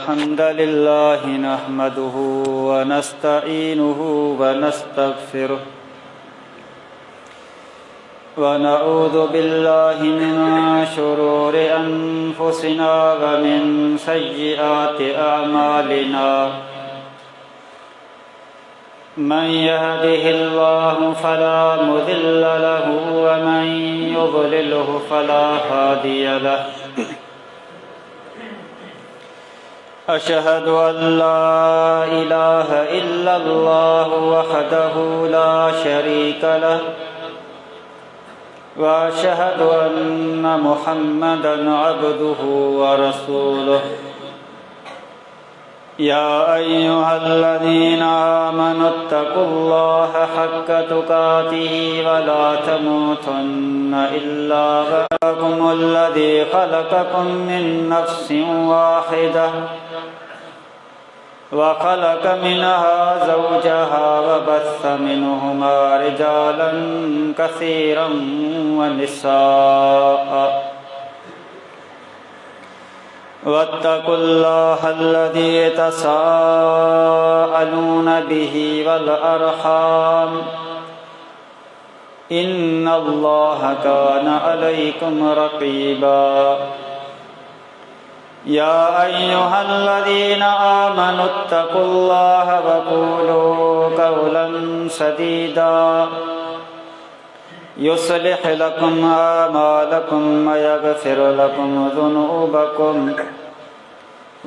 अल्हम्दुलिल्लाह नहमदुहु व नस्तईनुहु व नस्तगफिरुह व नऊज़ु बिल्लाहि मिन शुरूरि अनफुसिना व मिन सय्यिआति अअमालिना मन यहदिहिल्लाहु फला मुदिल्ल लहु व मन युद्लिलहु फला हादिय लहु। अशहदु अल्ला इलाहा इल्लल्लाह वहदहु ला शरीक लहु व अशहदु अन्न मुहम्मदन अब्दुहु व रसूलुहु। या अय्युहल्लज़ीना आमनुत्तकुल्लाह हक्क तुकातिही व ला तमूतुन्न इल्ला वअनतुमुल्लज़ी खलक़कुम मिन नफ्सिन वाहिदह व खलक़ मिनहा ज़ौजहा व बस्स मिनहुमा रिजालन कसीरन व निस्साअ वत्तकुल्लाह अल्लज़ी तसाअलून बिही वल अर्हाम इन्नल्लाह कान अलैकुम रक़ीबा। या अय्युहल्लज़ीना आमनुत्तकुल्लाह व क़ूलू क़ौलन सदीदा युस्लिह लकुम आमालकुम व यग़फिर लकुम ज़ुनूबकुम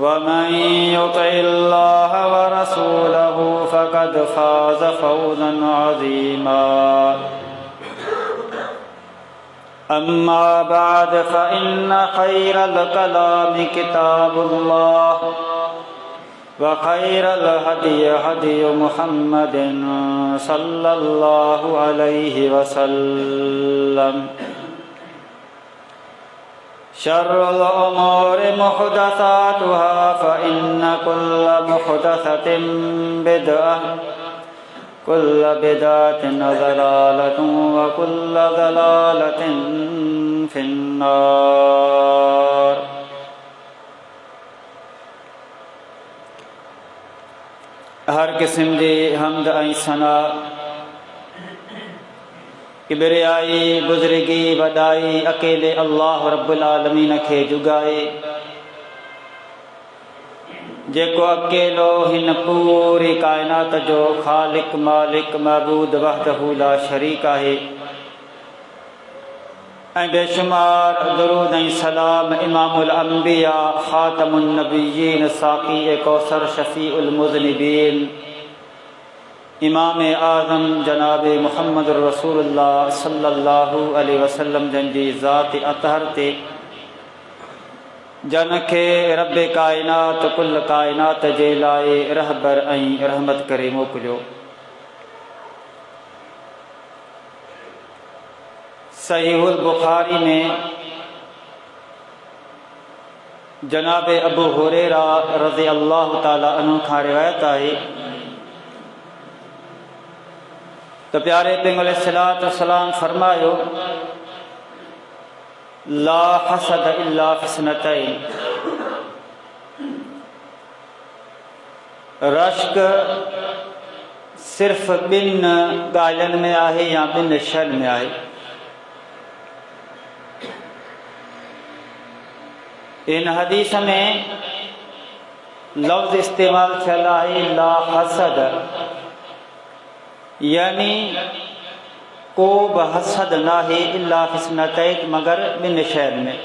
व मन युतिइल्लाह व रसूलहु फ़क़द फ़ाज़ फ़ौज़न अज़ीमा। अम्मा बअद फ़इन्न खैरल कलामि किताबुल्लाह व खैरल हदि हदि मुहम्मदिन सल्लल्लाहु अलैहि वसल्लम। शर्रुल उमूरि मुहदसातुहा फ़इन्न कुल्ल मुहदसतिन बिदअह कुल्ल बिदअतिन ज़लालतुन व कुल्ल ज़लालतिन फिन्नार। हर किस्म जी हमद ऐं सना किबरियाई बुज़ुर्गी वॾाई अकेले अल्लाह रब्बुल आलमीन खे जुगाए जेको अकेलो हिन पूरी कायनात जो ख़ालिक मालिक मबूद वहदहु ला शरीक आहे ऐं बेशुमार दुरूद ऐं सलाम इमामुल अंबिया ख़ातमुन नबिय्यीन साक़ी कौसर शफ़ीउल मुज़निबीन इमाम आज़म जनाब मुहम्मद रसूलुल्लाह सल्लल्लाहु अलैहि वसल्लम जन जी ज़ात अतहर ते जन खे रब कायनात कुल कायनात जे लाइ रहबर ऐं रहमत करे मोकिलियो। सहीहुल बुखारी में जनाब अबू हुरैरा रज़ी अल्लाह ताला अन्हु खां रिवायत आहे तो प्यारे पैगंबर अलैहिस्सलातु वस्सलाम फरमायो ला हसद इल्ला फिस्नतैन। रश्क सिर्फ ॿिन ॻाल्हियुनि में आहे या ॿिन शयुनि में आहे। इन हदीस में लफ्ज़ इस्तेमाल थियल आहे ला हसद, यानी को बि हसद नाहे इल्ला फिस्नतैन मगर ॿिन शयुनि में।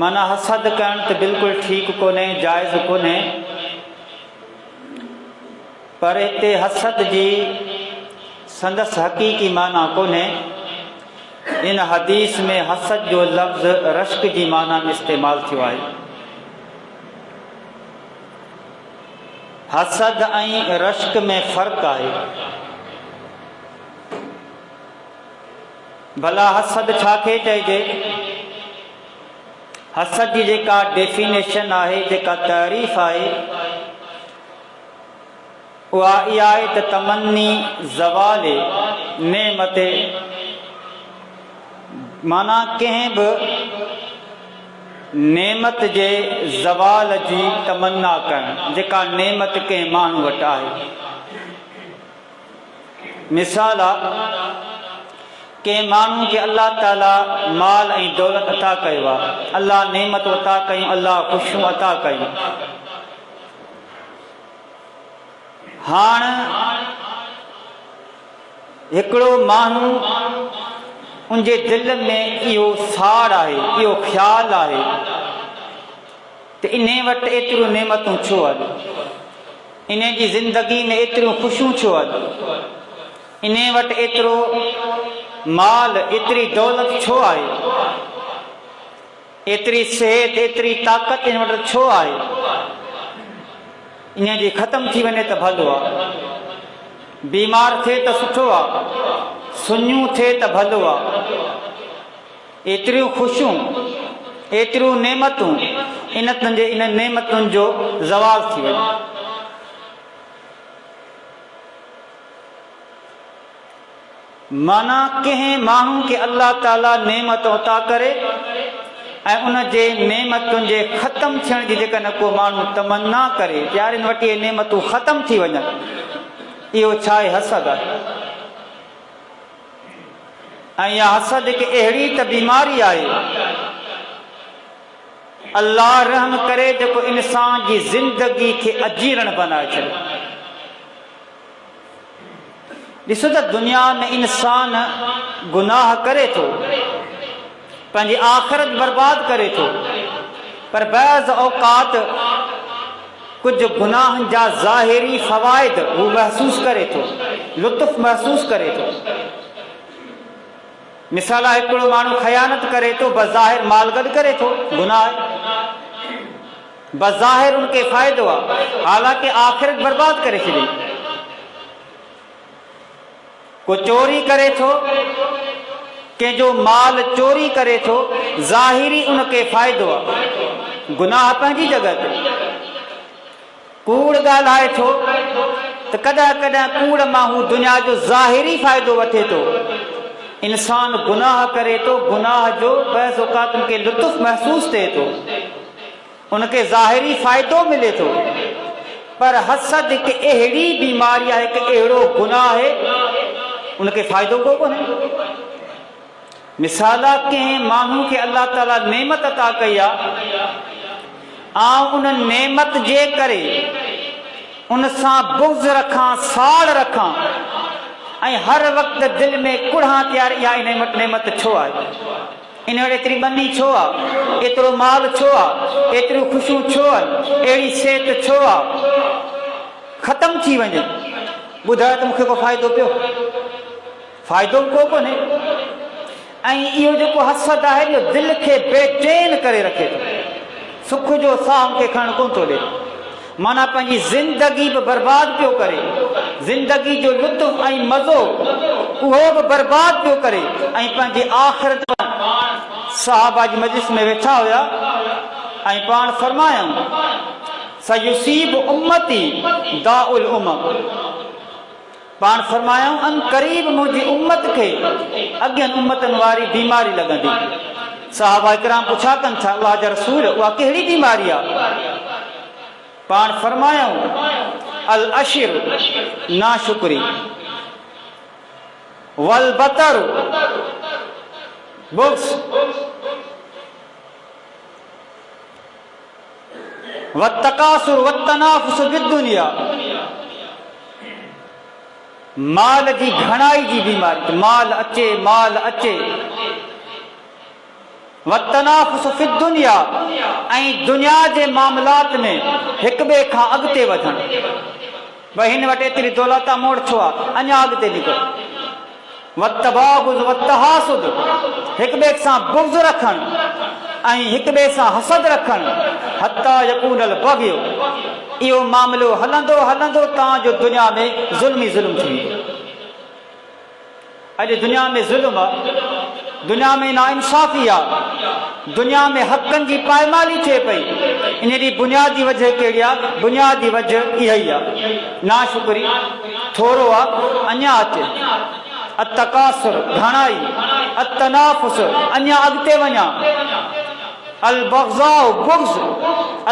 माना हसद करण त बिल्कुलु ठीकु कोन्हे, जाइज़ कोन्हे, पर हिते हसद जी संदसि हक़ीक़ी माना कोन्हे। इन हदीस में हसद जो लफ्ज़ रश्क जी माना में इस्तेमाल थियो आहे। हसद ऐं रश्क में फ़र्क़ु आहे। भला हसद छा खे चइजे? हसद जी जेका डेफिनेशन आहे, जेका तारीफ़ आहे, उहा इहा आहे त तमन्नी ज़वाल नेमते माना कंहिं बि नेमत जे ज़वाल जी तमन्ना करणु, जेका नेमत कंहिं माण्हू वटि आहे। मिसाल आहे, कंहिं माण्हू खे अल्लाह ताला माल ऐं दौलत अता कयो आहे, अल्लाह नेमत अता कयूं, अल्लाह ख़ुशियूं अता कयूं। हाणे हिकिड़ो माण्हू उनजे दिलि में इहो साड़ आहे, इहो ख़्यालु आहे त इन वटि एतिरियूं नेमतूं छो आहिनि, इन जी ज़िंदगी में एतिरियूं ख़ुशियूं छो आहिनि, इन वटि एतिरो माल, एतिरी दौलत छो आहे, एतिरी सिहत, एतिरी ताक़त इन वटि छो आहे। इन जी ख़तमु थी वञे त भलो आहे, बीमार थिए त सुठो आहे, सुञूं थिए त भलो आहे। एतिरियूं ख़ुशियूं, एतिरियूं नेमतूं, इन नेमतुनि जो ज़वाल थी वञे। माना कंहिं माण्हू खे अल्लाह ताला नेमत अता करे ऐं उन जे नेमतुनि जे ख़तमु थियण जी जेकॾहिं को माण्हू तमन्ना करे, यार इन वटि इहे नेमतूं ख़तमु थी वञनि, इहो छा आहे? हसद आहे। ऐं इहा हसद हिकु अहिड़ी त बीमारी आहे, अल्लाह रहम करे जेको इंसान जी ज़िंदगी खे अजीरण बनाए छॾे। ॾिसो त दुनिया में इंसान गुनाह करे थो, पंहिंजी आख़िरत बर्बाद करे थो, पर बैज़ औक़ात कुझु गुनाहनि जा ज़ाहिरी फ़वाइद हू महसूस करे थो, लुत्फ़ महसूस करे थो। मिसाल आहे, हिकिड़ो माण्हू ख़यानत करे थो, बज़ाहिर माल गॾु करे थो, गुनाह, बज़ाहिर उनखे फ़ाइदो आहे, हालांकि आख़िरत बर्बाद करे छॾी। को चोरी करे थो, कंहिंजो माल चोरी करे थो, ज़ाहिरी उनखे फ़ाइदो आहे, गुनाह पंहिंजी जॻह ते। कूड़ ॻाल्हाए थो त कॾहिं कॾहिं कूड़ मां हू दुनिया जो ज़ाहिरी फ़ाइदो वठे थो। इंसान गुनाह करे थो, गुनाह जो बैज़ औक़ात उनखे लुत्फ़ महसूस थिए थो, उनखे ज़ाहिरी फ़ाइदो मिले थो, पर हसद हिकु अहिड़ी बीमारी आहे, हिकु अहिड़ो गुनाह आहे, उनखे फ़ाइदो को कोन्हे। मिसाल आहे, कंहिं माण्हू खे अल्लाह ताला नेमत अता कई आहे, ऐं उन नेमत जे करे उन सां बुग़्ज़ रखां, साड़ रखां, ऐं हर वक़्तु दिलि में कुड़ां तयार, इहा इन वटि नेमत छो आहे, इन वटि एतिरी बनी छो आहे, एतिरो माल छो आहे, एतिरियूं ख़ुशियूं छो आहिनि, अहिड़ी सिहत छो आहे, ख़तमु थी वञे। ॿुधायो त मूंखे को फ़ाइदो पियो? फ़ाइदो को कोन्हे। ऐं इहो जेको हसद आहे, इहो दिलि खे बेचैन करे रखे थो, सुख जो साह खे खणणु कोन थो ॾे, माना पंहिंजी ज़िंदगी बि बर्बाद पियो करे, ज़िंदगी जो लुत्फ़ ऐं मज़ो उहो बि बर्बाद पियो करे, ऐं पंहिंजी आख़िरत। सहाबा जी मजलिस में वेठा हुया ऐं पाण फरमायूं, सयुसीब उम्मती दाउल उमम, पाण फरमायूं अन क़रीब मुंहिंजी उम्मत खे अॻियनि उम्मतनि वारी बीमारी लॻंदी। सहाबा इकराम पुछा कनि था, अल्लाह जा रसूल, उहा कहिड़ी बीमारी आहे? पाण फरमायूं, अल अशिर नाशुक्री, वल बतर बुग़्ज़, वत्तकासुर वत्तनाफुस बिद्दुनिया, माल जी घणाई जी बीमारी, माल अचे, वत्तनाफुस फिद दुनिया, ऐं दुनिया जे मामलात में हिक ॿिए खां अॻिते वधण, भई हिन वटि एतिरी दौलत आहे, मोड़ छो आहे, अञा अॻिते निकिर। वत्तबागुज़ वत्तहासुद, हिक ॿिए सां बुग़्ज़ रखण ऐं हिक ॿिए सां हसद रखण, हत्ता यकूनल बग़्य, इहो मामिलो हलंदो हलंदो तव्हांजो दुनिया में ज़ुल्म ई ज़ुल्म थी वेंदो। अॼु दुनिया में ज़ुल्म आहे, दुनिया में नाइंसाफ़ी आहे, दुनिया में हक़नि जी पायमाली थिए पई। इन जी बुनियादी वजह कहिड़ी आहे? बुनियादी वजह इहा ई आहे, नाशुक्री थोरो आहे, अञा अचे, अतकासुर घणाई, अतनाफुस अञा अॻिते वञा, अल बग़्ज़ाउ बुग़्ज़,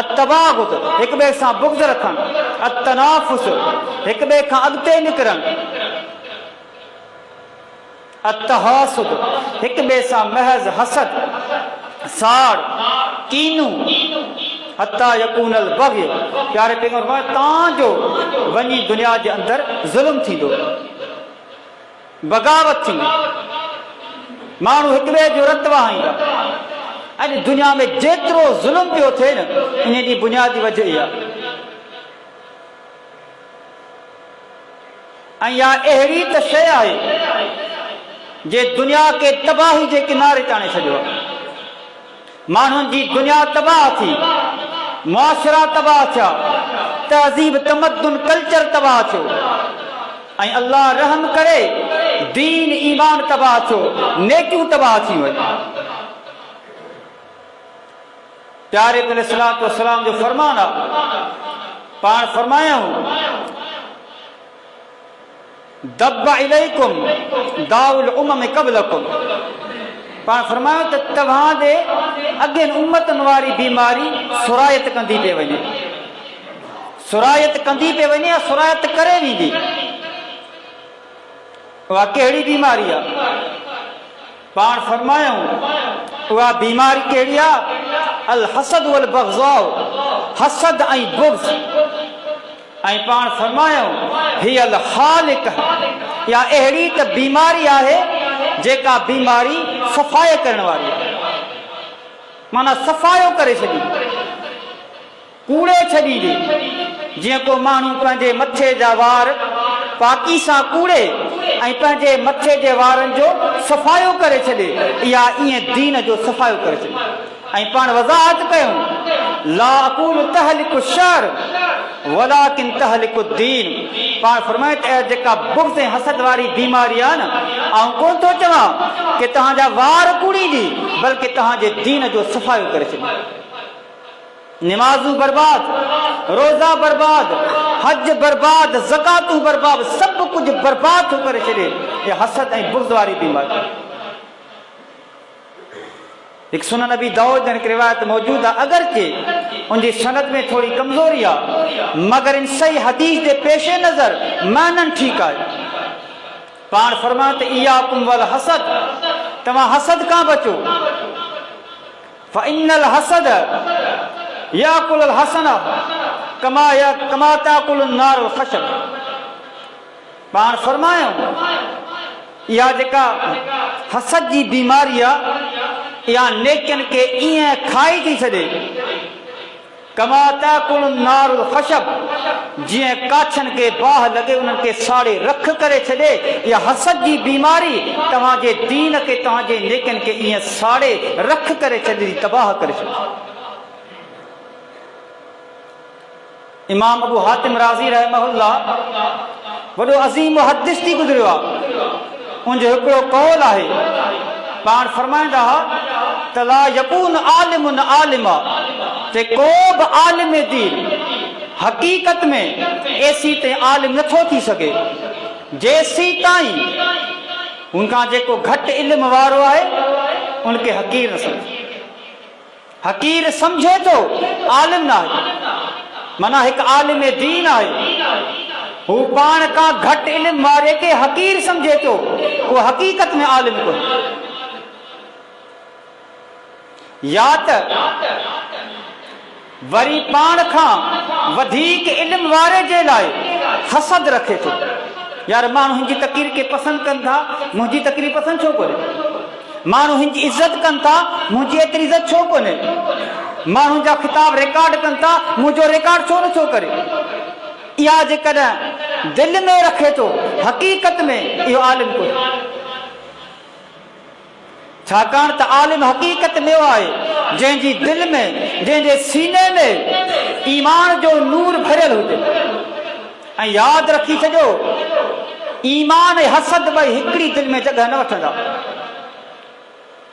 अत्तबाग़ुत हिक ॿिए सां बुग़्ज़ रखणु, अत्तनाफ़ुस हिक ॿिए खां अॻिते निकिरणु, अत्तहासुद हिक ॿिए सां महज़ हसद, साड़, कीनू, हत्ता यकूनल बग़्य। प्यारे पैगंबर तव्हांजो वञी दुनिया जे अंदरि ज़ुल्म थींदो, बग़ावत थींदी, माण्हू हिक ॿिए जो रत वहाईंदा। अॼु दुनिया में जेतिरो ज़ुल्म पियो थिए न, इन जी बुनियादी वजह इहा ऐं इहा अहिड़ी त शइ आहे जे दुनिया खे तबाही जे किनारे ते आणे छॾियो आहे। माण्हुनि जी दुनिया तबाह थी, मुआशरा तबाह थिया, तहज़ीब तमद्दुन कल्चर तबाह थियो ऐं अल्लाह रहम करे दीन ईमान तबाह थियो, नेकियूं तबाह थी वञे। प्यारे अलैहिस्सलातु वस्सलाम जो फरमान आहे, पाण फरमायूं दब्ब इलैकुम दाउल उमम क़ब्लकुम। पाण फरमायो त तव्हांजे अॻियनि उम्मतनि वारी बीमारी सुरायत कंदी पे वञे, सुरायत कंदी पे वञे या सुरायत करे वेंदी। उहा कहिड़ी बीमारी आहे? पाण फरमायूं उहा बीमारी कहिड़ी आहे? अल हसद वल बग़्ज़ाउ, हसद ऐं बुग़्ज़। ऐं पाण फरमायूं ही अल हालिक, या अहिड़ी त बीमारी आहे जेका बीमारी सफ़ाई करण वारी आहे, माना सफ़ायो करे छॾी, कूड़े छॾींदी। जीअं को माण्हू पंहिंजे मथे जा वार पाकी सां कूड़े ऐं पंहिंजे मथे जे वारनि जो सफ़ायो करे छॾे, इहा ईअं दीन जो सफ़ायो करे छॾे। ऐं पाण वज़ाहत कयूं ला अक़ूलु तहलिकु शर वलाकिन तहलिकु दीन। पाण फरमाए त जेका बुग़्ज़ ऐं हसद वारी बीमारी आहे न, आउं कोन थो चवां कि तव्हांजा वार कूड़ींदी, बल्कि तव्हांजे दीन जो सफ़ायो करे छॾी। नमाज़ूं बर्बाद, रोज़ा बर्बाद, हज बर्बाद, ज़कातूं बर्बाद, सभु कुझु बर्बाद थो करे छॾे। इहा हसद ऐं बुग़्ज़ वारी बीमारी। हिकु सुनन नबी दाऊद हिकु रिवायत मौजूदु आहे, अगरचे उनजी सनद में थोरी कमज़ोरी आहे, मगर इन सही हदीस जे पेश नज़र मानन ठीकु आहे। पाण फरमायो त इयाकुम वल हसद, तव्हां हसद खां बचो। फ़इन्नल हसद याकुलुल हसन कमा ताकुलुन नारुल ख़शब। पाण फरमायो इहा जेका हसद जी बीमारी आहे, इहा नेकियनि खे ईअं खाई थी छॾे, कमा ताकुलुन नारुल ख़शब, जीअं काछनि खे बाहि लॻे उन्हनि खे साड़े रख करे छॾे। इहा हसद जी बीमारी तव्हांजे दीन खे, तव्हांजे नेकियनि खे ईअं साड़े रख करे छॾे, तबाह करे छॾे। इमाम अबू हातिम राज़ी रहमहुल्लाह वॾो अज़ीम मुहद्दिस थी गुज़रियो आहे, उनजो हिकिड़ो कौल आहे। पाण फरमाईंदा हुआ त ला यकून आलिमुन आलिमा, ते को बि आलिम दीन हक़ीक़त में एसी ते आलिम नथो थी सघे जेसी ताईं उनखां जेको घटि इल्म वारो आहे उनखे हक़ीर न सम्झे। हक़ीर सम्झे थो, आलिम न आहे। माना हिकु आलिम दीन आहे, हू पाण खां घटि इल्म वारे खे हक़ीर सम्झे थो, उहो हक़ीक़त में आलिम कोन्हे। या त वरी पाण खां वधीक इल्म वारे जे लाइ हसद रखे थो, यार माण्हू हिनजी तक़रीर खे पसंदि कनि था, मुंहिंजी तक़रीर पसंदि छो कोन्हे। माण्हू हिनजी इज़त कनि था, मुंहिंजी एतिरी इज़त छो कोन्हे। माण्हू जा ख़िताब रिकॉर्ड कनि था, मुंहिंजो रिकॉर्ड छो नथो करे। इहा जेकॾहिं दिलि में रखे थो, हक़ीक़त में इहो आलिम कोन्हे। छाकाणि त आलिम हक़ीक़त में आहे जंहिंजी दिलि में, जंहिंजे सीने में ईमान जो नूर भरियल हुजे। ऐं यादि रखी छॾियो, ईमान ऐं हसद ॿई हिकिड़ी दिलि में जॻह न वठंदा।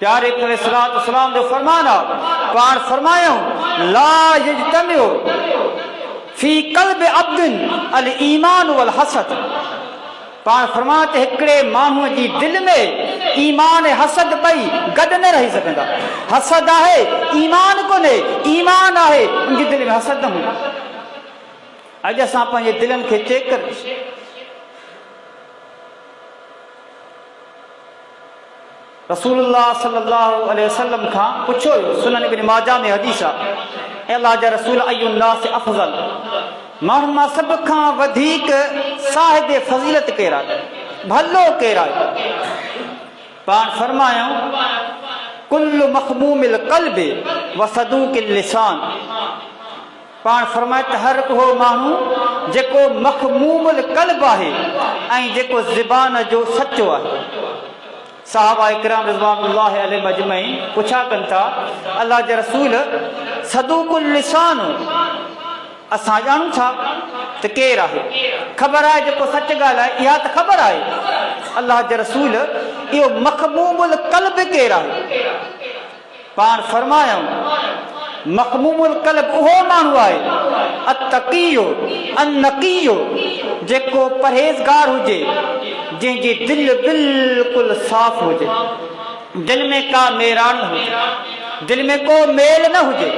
प्यारे अलैहिस्सलातु वस्सलाम जो फरमान आहे, पाण फरमायूं ला यज्तमिउ फी क़ल्बि अब्दिन अल ईमान वल हसद। पाण फरमां त हिकिड़े माण्हूअ जी दिलि में ईमान ऐं हसद ॿई गॾु न रही सघंदा। हसद आहे ईमान कोन्हे, ईमान आहे उनजी दिलि में हसद न हूंदो। अॼु असां पंहिंजे दिलनि खे चेक करे रसूलुल्लाह सल्लल्लाहु अलैहि वसल्लम खां पुछो, सुनन इब्न माजा में हदीस आहे, ऐं अल्लाह जा रसूल अय्युन नास अफ़ज़ल, माण्हुनि मां सभ खां वधीक साहिब फज़ीलत केरु आहे, भलो केरु आहे? पाण फरमायूं कुल्लु मख़मूमिल क़ल्बि व सदूक़िल लिसान। पाण फरमाए त हर उहो माण्हू जेको मख़मूमुल क़ल्ब आहे ऐं जेको ज़बान जो सचो आहे। साहबा इकराम रिज़वानुल्लाहि अलैहिम अजमईन पुछा कनि था, अल्लाह जे रसूल सदूक़ुल लिसान असां ॼाणूं था त केरु आहे? ख़बर आहे जेको सच ॻाल्हाए, इहा त ख़बर आहे। अल्लाह जे रसूल इहो मख़मूमुल क़ल्ब केरु आहे? पाण फरमायूं मख़मूमुल क़ल्ब उहो माण्हू आहे अत्तक़ियो अन्नक़ियो, जेको परहेज़गार हुजे, जंहिंजी दिलि बिल्कुलु साफ़ हुजे, दिलि में का मेरान न हुजे, दिलि में को मेल न हुजे।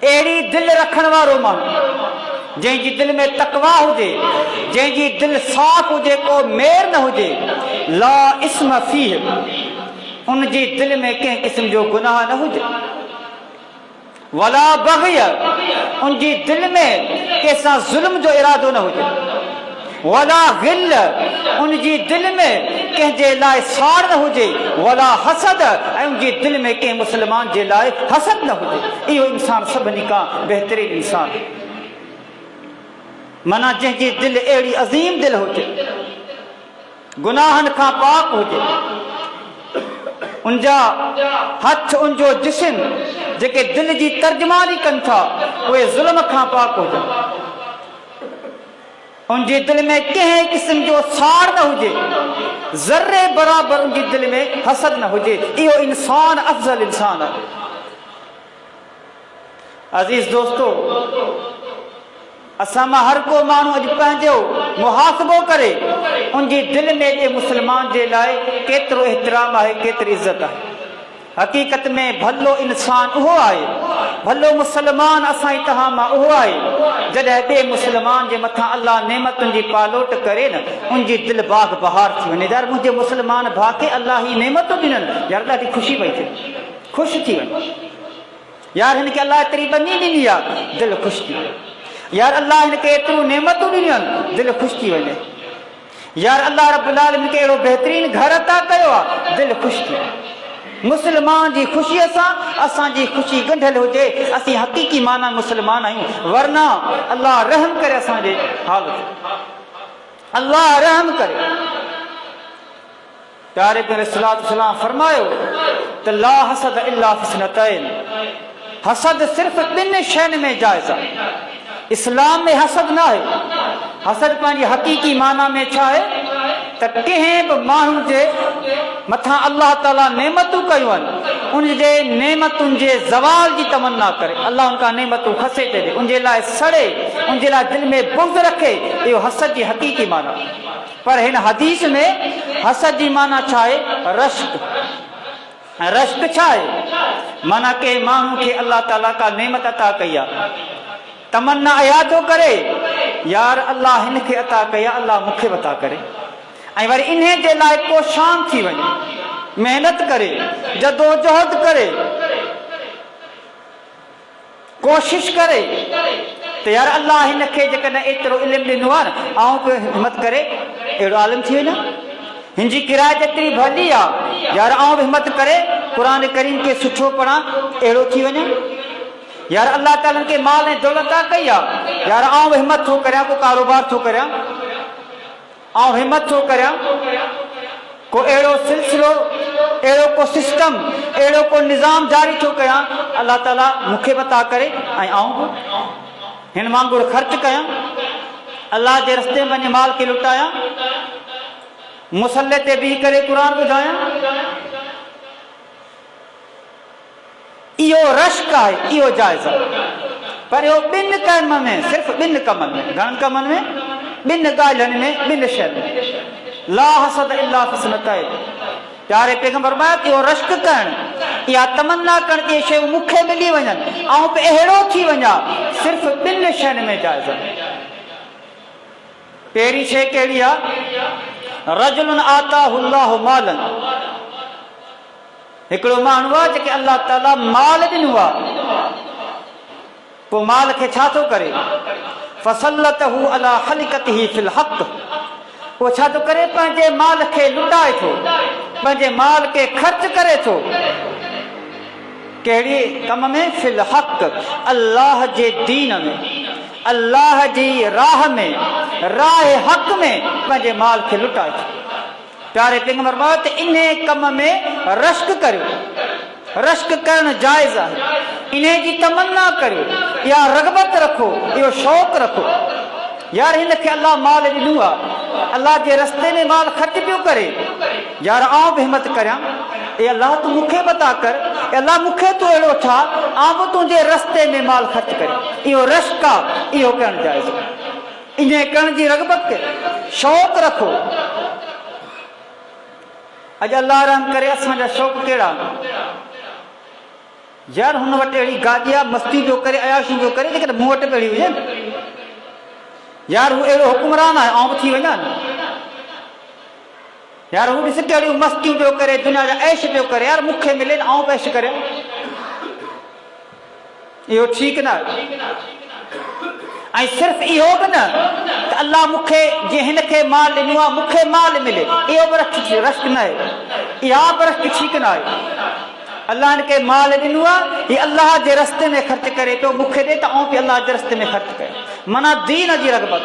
अहिड़ी दिलि रखण वारो माण्हू जंहिंजी दिलि में तक़वा हुजे, जंहिंजी दिलि साफ़ हुजे, को मेर न हुजे, ला इस्म फीह, उनजी दिलि में कंहिं क़िस्म जो गुनाह न हुजे, वला बग़य, उनजी दिलि में कंहिंसां ज़ुल्म जो इरादो न हुजे, वला गिल, उनजी दिलि में कंहिंजे लाइ साड़ न हुजे, वला हसद, ऐं उनजी दिलि में कंहिं मुस्लमान जे लाइ हसद न हुजे। इहो इंसान सभिनी खां बहितरीन इंसान, माना जंहिंजी दिलि अहिड़ी अज़ीम दिलि हुजे, गुनाहनि खां पाक हुजे, उनजा हथ उनजो जिस्म जेके दिलि जी तर्जुमानी कनि था उहे ज़ुल्म खां पाक हुजनि, उनजी दिलि में कंहिं क़िस्म जो साड़ न हुजे, ज़र्रे बराबरि उनजी दिलि में हसद न हुजे। इहो इंसान अफ़ज़ल इंसान आहे। अज़ीज़ दोस्तो, असां मां हर को माण्हू अॼु पंहिंजो मुहासिबो करे उनजी दिलि में जे मुस्लमान जे लाइ केतिरो एतिराम आहे, केतिरी इज़त आहे। हक़ीक़त में भलो इंसान उहो आहे, भलो मुस्लमान असां तव्हां मां उहो आहे जॾहिं ॿिए मुस्लमान जे मथां अल्लाह नेमतुनि जी पालोट करे न, उनजी दिलि बाग बहार थी वञे। यार मुंहिंजे मुस्लमान भाउ खे अल्लाह ही नेमतूं ॾिननि, यार ॾाढी ख़ुशी पई थिए, ख़ुशि थी वञे। यार हिनखे अल्लाह एतिरी बनी ॾिनी आहे, दिलि ख़ुशि थी वञे। यार अल्लाह हिनखे एतिरो नेमतूं ॾिनियूं आहिनि, दिलि ख़ुशि थी वञे। यार अल्लाह रब्बुल आलमीन खे अहिड़ो बहितरीन घर अता कयो आहे, दिलि ख़ुशि थी वञे। मुस्लमान जी ख़ुशीअ सां असांजी ख़ुशी ॻंढियल हुजे, असीं हक़ीक़ी माना मुस्लमान आहियूं, वरना अल्लाह रहम करे असांजे हाल ते, अल्लाह रहम करे। प्यारे प्यारे सलाम फरमायो त ला हसद इल्ला फिस्नतैन, हसद सिर्फ़ ॿिनि शयुनि में जाइज़ आहे। इस्लाम में हसद न आहे। हसद पंहिंजी हक़ीक़ी माना में छा आहे त कंहिं बि माण्हू जे मथां अल्लाह ताला नेमतूं कयूं आहिनि, उनजे नेमतुनि जे ज़वाल जी तमन्ना करे, अल्लाह उनखां नेमतूं खसे थो ॾे, उनजे लाइ सड़े, उनजे लाइ दिलि में बुग़्ज़ रखे, इहो हसद जी हक़ीक़ी माना। पर हिन हदीस में हसद जी माना छा आहे? रश्क। रश्क छा आहे? माना के माण्हू खे अल्लाह ताला का नेमत अता कई आहे, तमन्ना अया थो करे, यार अल्लाह हिनखे अता कई आहे, अल्लाह मूंखे बि अता करे, ऐं वरी इन जे लाइ कोशान थी वञे, महिनत करे, जदोजहद करे, कोशिश करे त यार अल्लाह हिनखे जेकॾहिं एतिरो इल्मु ॾिनो आहे न, आउं बि हिमत करे अहिड़ो आलिम थी वञा, हिनजी किरायत एतिरी भली आहे, यार आउं बि हिमत करे क़ुर करीम खे सुठो पढ़ां, अहिड़ो थी वञा। यार अल्लाह ताला खे माल ऐं दौलत कई आहे, यार आउं बि हिमत थो करियां, को कारोबार थो करियां, आउं हिमत थो करियां, को अहिड़ो सिलसिलो, अहिड़ो को सिस्टम, अहिड़ो को निज़ाम जारी थो कयां, अल्लाह ताला मूंखे बता करे ऐं आउं बि हिन वांगुरु ख़र्च कयां, अल्लाह जे रस्ते में वञी माल खे लुटायां, मुसल्ले ते बीह करे क़ुर ॿुधायां। इहो रश्क आहे, इहो जाइज़ आहे। पर इहो ॿिनि कमनि में, सिर्फ़ु ॿिनि कमनि में, घणनि कमनि में? ॿिनि ॻाल्हियुनि में, ॿिनि शयुनि में, ला हसद इल्ला फिस्नतैन। प्यारे पैगंबर फरमाया इहो रश्क करणु, इहा तमन्ना करणु कि शयूं मूंखे मिली वञनि ऐं बि अहिड़ो थी वञा, सिर्फ़ु ॿिनि शयुनि में जाइज़ आहे। पहिरीं शइ कहिड़ी आहे? रजुलन आताहु अल्लाहु मालन, हिकिड़ो माण्हू आहे जेके अल्लाह ताला माल ॾिनो आहे, पोइ माल खे छा थो करे? फसलतहु अला खलिकतिही फिल हक़, पोइ छा थो करे? पंहिंजे माल खे लुटाए थो, पंहिंजे माल खे ख़र्च करे थो। कहिड़ी कम में? फिल हक़, अल्लाह जे दीन में, अल्लाह जी राह में, राह हक़ में पंहिंजे माल खे लुटाए थो। प्यारे पैगंबर बात इन कम में रश्क करियो, रश्क करणु जाइज़ आहे, इन जी तमन्ना करियो, या रग़बत रखो, इहो शौक़ रखो। यार हिन खे अल्लाह माल ॾिनो आहे, अल्लाह जे रस्ते में माल ख़र्च पियो करे, यार आउं बि हिमत करियां, ए अल्लाह तूं मूंखे बता कर, अल्लाह मूंखे तूं अहिड़ो ठा, आउं बि तुंहिंजे रस्ते में माल ख़र्च करे। इहो रश्क आहे, इहो करणु जाइज़ आहे, इन करण जी रग़बत कयो, शौक़ रखो। अॼु अल्लाह रहम करे असांजा शौक़ कहिड़ा? यार हुन वटि अहिड़ी गाॾी आहे, मस्ती पियो करे, अयाशी पियो करे, लेकिन मूं वटि बि अहिड़ी हुजे। यार हू अहिड़ो हुकुमरान आहे, आउं बि थी वञा। यार हू ॾिस कहिड़ियूं मस्तियूं पियो करे, दुनिया जा ऐश पियो करे, यार मूंखे मिले आउं बि ऐश करियां। इहो ठीकु न आहे। ऐं सिर्फ़ु इहो बि न त अल्लाह मूंखे जीअं हिन खे माल ॾिनो आहे, मूंखे माल मिले, इहो बि रश्क न आहे, इहा बि रश्क ठीकु न आहे। अल्लाह हिन खे माल ॾिनो आहे, हीउ अल्लाह जे रस्ते में ख़र्च करे पियो, मूंखे ॾे त आउं बि अल्लाह जे रस्ते में ख़र्च कयां, माना दीन जी रग़बत।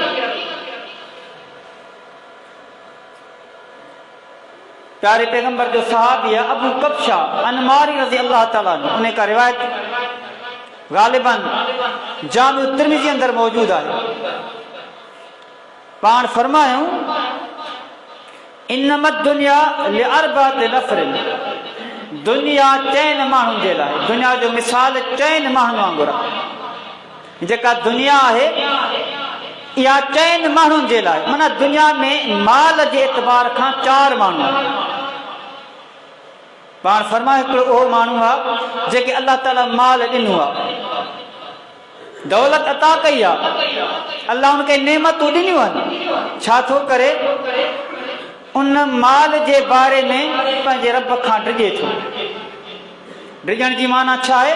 प्यारे पैगंबर जो सहाबी आहे अबू कब्शा अनमारी रज़ी अल्लाह ताला अन्हु, उन का रिवायत गालिबन जामिउ तिर्मिज़ी अंदर मौजूद आहे। पाण फरमायूं इन्नमद दुनिया लिअरबाति नफ़रिन, दुनिया चइनि माण्हुनि जे लाइ, दुनिया जो मिसाल चइनि माण्हुनि वांगुरु आहे। जेका दुनिया आहे इहा चइनि माण्हुनि जे लाइ, माना दुनिया में माल जे एतबार खां 4 माण्हू आहिनि। पाण फरमाए हिकिड़ो उहो माण्हू आहे जेके अल्लाह ताला माल ॾिनो आहे, दौलत अता कई आहे, अल्लाह हुनखे नेमतूं ॾिनियूं आहिनि, छा थो करे? उन माल जे बारे में पंहिंजे रब खां डिॼे थो। डिॼण जी माना छा आहे?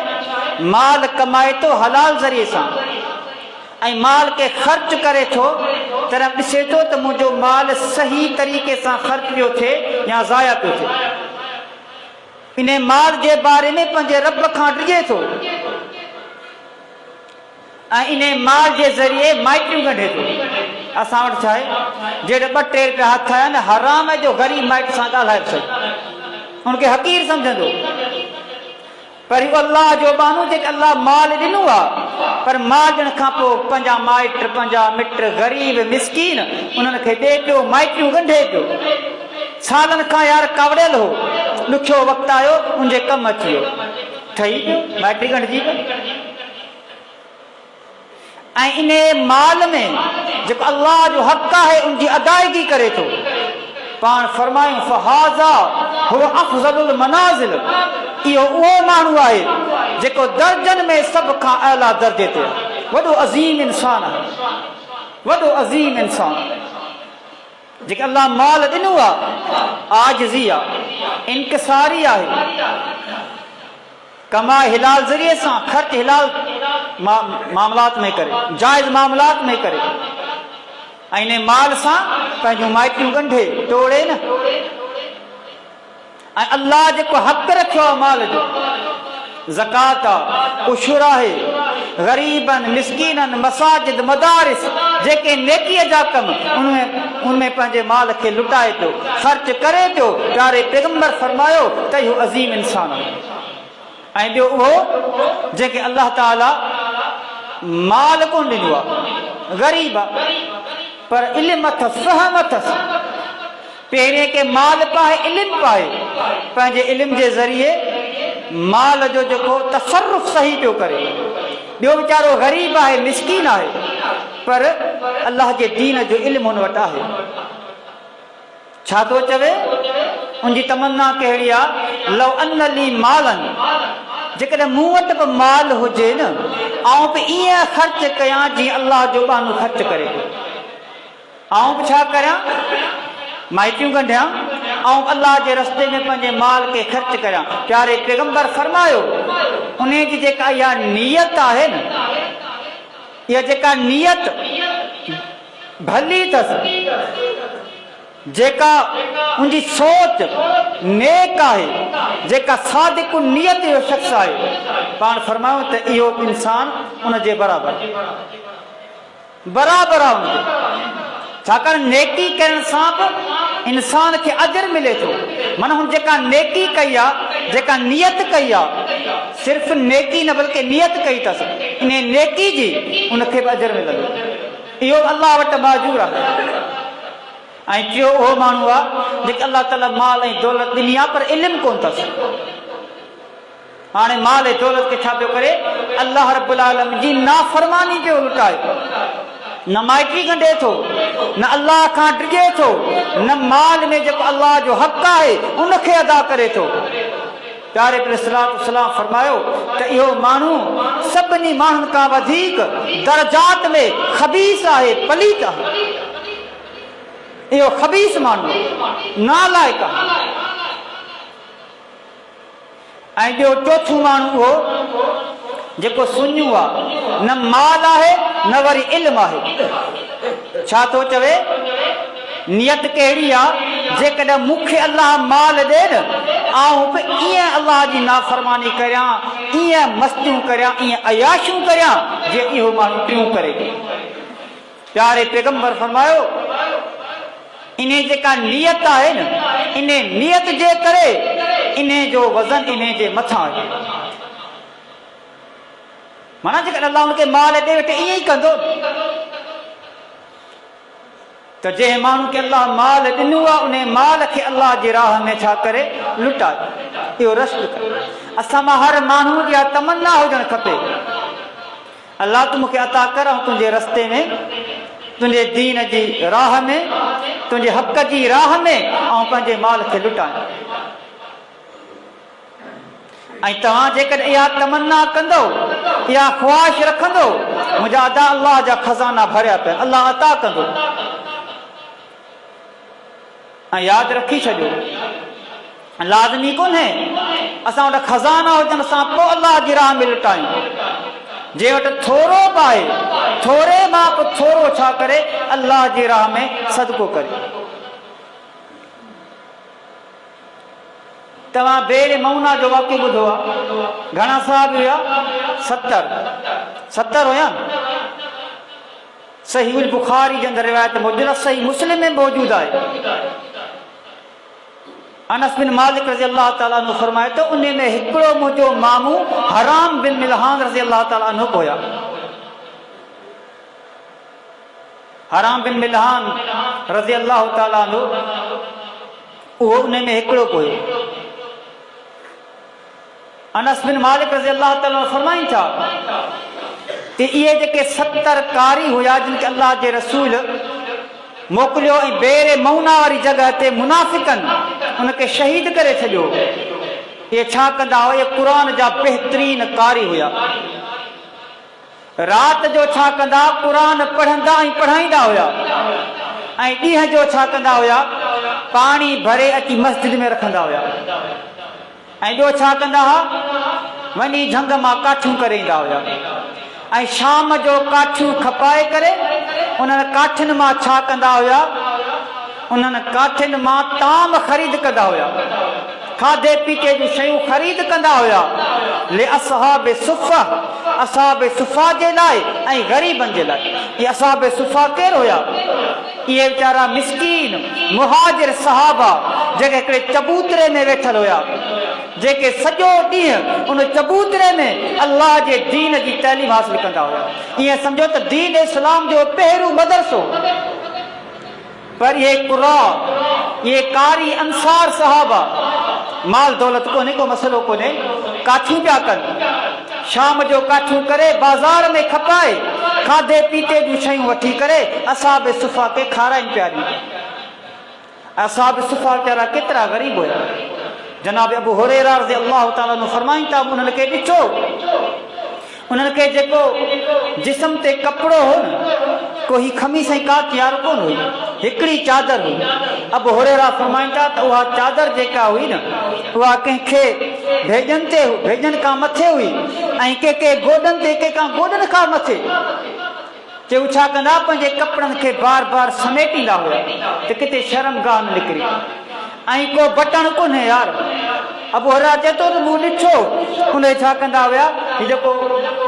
माल कमाए थो हलाल ज़रिए सां, ऐं माल खे ख़र्च करे थो, तरह ॾिसे थो त मुंहिंजो माल सही तरीक़े सां ख़र्च पियो थिए या ज़ाया पियो थिए। इन माल जे बारे में पंहिंजे रब खां डिॼे थो, ऐं इन माल जे ज़रिए माइटियूं कढे थो। असां वटि छा आहे, जहिड़े 2-3 रुपया हथ आया न, हराम जो ग़रीब माइट सां ॻाल्हाए थो, हुनखे हक़ीर सम्झंदो। पर अल्लाह जो बानू जेके अल्लाह माल ॾिनो आहे, पर माल ॾियण खां पोइ पंहिंजा माइट, पंहिंजा मिट, ग़रीब मिसकीन उन्हनि खे ॾे पियो, माइटियूं ॻंढे पियो। सालनि खां यार कावड़ियल हो, ॾुखियो वक़्तु आयो, उनजे कमु अची वियो, ठही माइटी ॻंढिजी। ऐं इन माल में जेको अल्लाह जो हक़ आहे उनजी अदायगी करे थो। पाण फरमायूं फहाज़ा हुव अफ़ज़लुल मनाज़िल, इहो उहो माण्हू आहे जेको दर्जन में सभ खां आला दर्जे ते आहे। वॾो अज़ीम इंसान आहे, वॾो अज़ीम इंसान जेके अल्लाह माल ॾिनो आहे, आजिज़ी आहे, इनकिसारी आहे, कमाए हिलाल ज़रिए सां, ख़र्च हिलाल मामलात में करे, जाइज़ मामलात में करे, ऐं इन माल सां पंहिंजूं माइटियूं ॻंढे टोड़े न। ऐं अल्लाह जेको हक़ रखियो आहे माल जो, ज़कात आहे, उशुर आहे, ग़रीबनि, मिसकीननि, मसाजिद, मदारिस, जेके नेकीअ जा कम उनमें पंहिंजे माल खे लुटाए पियो, ख़र्च करे पियो। प्यारे पैगंबर फरमायो त इहो अज़ीम इंसान आहे। ऐं ॿियो उहो जेके अल्लाह ताला माल कोन ॾिनो आहे, ग़रीब आहे, पर इल्म अथसि, फ़हम अथसि, पहिरें के माल पाए, इल्म पाए, पंहिंजे इल्म जे ज़रिए माल जो जेको तसरुफ़ सही पियो करे। ॿियो वीचारो ग़रीब आहे, मिसकीन आहे, पर अल्लाह जे दीन जो इल्म हुन वटि आहे। छा थो चवे? उनजी तमन्ना कहिड़ी आहे, लव अनली मालन, जेकॾहिं मूं वटि बि माल हुजे न, आउं बि ईअं ख़र्च कयां जीअं अल्लाह जो बानो ख़र्च करे। आउं बि छा करियां? माइटियूं कढियां ऐं अल्लाह जे रस्ते में पंहिंजे माल खे ख़र्च करियां। प्यारे पैगंबर फरमायो, उन जी जेका इहा नियत आहे न, इहा जेका नियत भली अथसि, जेका उनजी सोच नेक आहे, जेका सादिक नियत जो शख़्स आहे, पाण फरमायो त इहो इंसान उनजे बराबरि आहे उनजे। छाकाणि नेकी करण सां बि इंसान खे अजर मिले थो। माना हुन जेका नेकी कई आहे, जेका नियत कई आहे, सिर्फ़ु नेकी न बल्कि नियत कई अथसि, इन नेकी जी उनखे बि अजर मिलंदो। इहो अल्लाह वटि माजूर आहे। ऐं टियों उहो माण्हू आहे जेके अल्लाह ताला माल ऐं दौलत ॾिनी आहे पर इल्मु कोन अथसि। हाणे माल ऐं दौलत खे छा पियो करे? अल्लाह रब्बुल आलमीन जी नाफ़रमानी पियो लुटाए। न माइटी गंढे थो, न अल्लाह खां डिॼे थो, न माल में जेको अल्लाह जो हक़ आहे उनखे अदा करे थो। प्यारे सलाम फरमायो त इहो माण्हू सभिनी माण्हुनि खां वधीक दर्जात में ख़बीस आहे, पलीत आहे। इहो ख़बीस माण्हू नालाइक आहे। ऐं ॿियो चोथों माण्हू उहो जेको सुञू आहे, न माल आहे न वरी इल्म आहे। छा थो चवे? नियत कहिड़ी आहे? जेकॾहिं मूंखे अल्लाह माल ॾे न, आउं बि ईअं अल्लाह जी नाफ़रमानी करियां, ईअं मस्तियूं करियां, ईअं अयाशियूं करियां जीअं इहो माण्हू टियूं करे। प्यारे पैगंबर फरमायो, इन जेका नियत आहे न, इन नियत जे करे इन जो वज़न इन जे मथां आहे। माना जेकॾहिं अल्लाह हुनखे माल ॾे वेठे ईअं ई कंदो त जंहिं माण्हू खे अल्लाह माल ॾिनो आहे उन माल खे अल्लाह जी राह में छा करे? लुटाए। इहो रश्क करे। असां मां हर माण्हू जी तमन्ना हुजणु खपे, अल्लाह तूं मूंखे अता कर, ऐं तुंहिंजे रस्ते में, तुंहिंजे दीन जी राह में, तुंहिंजे हक़ जी राह में ऐं पंहिंजे माल खे लुटाए। ऐं तव्हां जेकॾहिं इहा तमन्ना कंदो, इहा ख़्वाहिश रखंदो, मुंहिंजा अदा अल्लाह जा खज़ाना भरिया पिया, अल्लाह अता कंदो। ऐं यादि रखी छॾियो, लाज़मी कोन्हे असां वटि खज़ाना हुजनि असां पोइ अल्लाह जी राह में लुटायूं। जे वटि थोरो बि आहे, थोरे मां बि थोरो छा करे? अल्लाह जी राह में सदको करे। तव्हां बेर मौना जो वाक़ियो ॿुधो आहे? घणा साहब हुया? 70 हुया। सही उल बुखारी जे अंदरि रिवायत मौजूद आहे, सही मुस्लिम में मौजूद आहे। अनस बिन मालिक रज़ी अल्लाह ताला अन्हु फरमाए तो उन में हिकिड़ो मुंहिंजो मामू हराम बिन मिलहान रज़ी अल्लाह ताला अन्हु हुया। हराम बिन मिलहान रज़ी अल्लाह ताला अन्हु उहो उन में हिकिड़ो हुयो। अनस बिन मालिक रज़ी अल्लाह ताला फरमाइनि था कि इहे जेके 70 कारी हुया जिन खे अल्लाह जे रसूल मोकिलियो ऐं बेर मौना वारी जॻह ते मुनाफ़िकनि उनखे शहीद करे छॾियो। इहे छा कंदा हुआ? इहे क़ुर जा बहितरीन कारी हुया। राति जो छा कंदा? क़ुर पढ़ंदा ऐं पढ़ाईंदा हुया। ऐं ॾींहं जो छा कंदा हुया? पाणी भरे अची मस्जिद में रखंदा हुया। ऐं ॿियो छा कंदा हुआ? वञी झंग मां काठियूं करे ईंदा हुया। ऐं शाम जो काठियूं खपाए करे उन्हनि काठियुनि मां छा कंदा हुया? उन्हनि काठियुनि मां ताम ख़रीद कंदा हुया, खाधे पीते जूं शयूं ख़रीद कंदा हुया। ले असहाब सुफ़ा, असहाब सुफ़ा जे लाइ ऐं ग़रीबनि जे लाइ। इहे असहाब सुफ़ा केरु हुया? इहे वीचारा मिस्कीन मुहाजिर सहाबा जेके हिकिड़े चबूतरे में वेठल हुया, जेके सॼो ॾींहुं उन चबूतरे में अल्लाह जे दीन जी तइलीम हासिल कंदा हुया। ईअं सम्झो त दीन इस्लाम जो पहिरियों मदरसो। पर इहे क़ुरा, इहे कारी अंसार सहाबा, माल दौलत कोन्हे, को मसइलो कोन्हे, काठियूं पिया कनि। शाम जो काठियूं करे बाज़ार में खपाए खाधे पीते जूं शयूं वठी करे असहाब सुफ़ा खे खाराइनि पिया ॾियनि। असहाब सुफ़ा वीचारा केतिरा ग़रीब हुया। जनाब अबू हुरैरा रज़ियल्लाहु ताला अन्हु फरमाइनि था, उन्हनि खे ॾिठो, उन्हनि खे जेको जिस्म ते कपिड़ो हो न, कोई खमीस ऐं का तयारु कोन हुई, हिकिड़ी चादर हुई। अबू हुरैरा फरमाइनि था त उहा चादर जेका हुई न, उहा कंहिंखे भेजनि ते भेजनि खां मथे हुई ऐं कंहिंखे गोॾनि ते, कंहिंखां गोॾनि खां मथे। चयो छा कंदा, पंहिंजे कपिड़नि खे बार बार समेटींदा हुआ त किथे शर्मगाह न निकिरी, ऐं को बटण कोन्हे यार। अबू हुरैरा चए थो त मूं ॾिठो, उन छा कंदा हुआ, जेको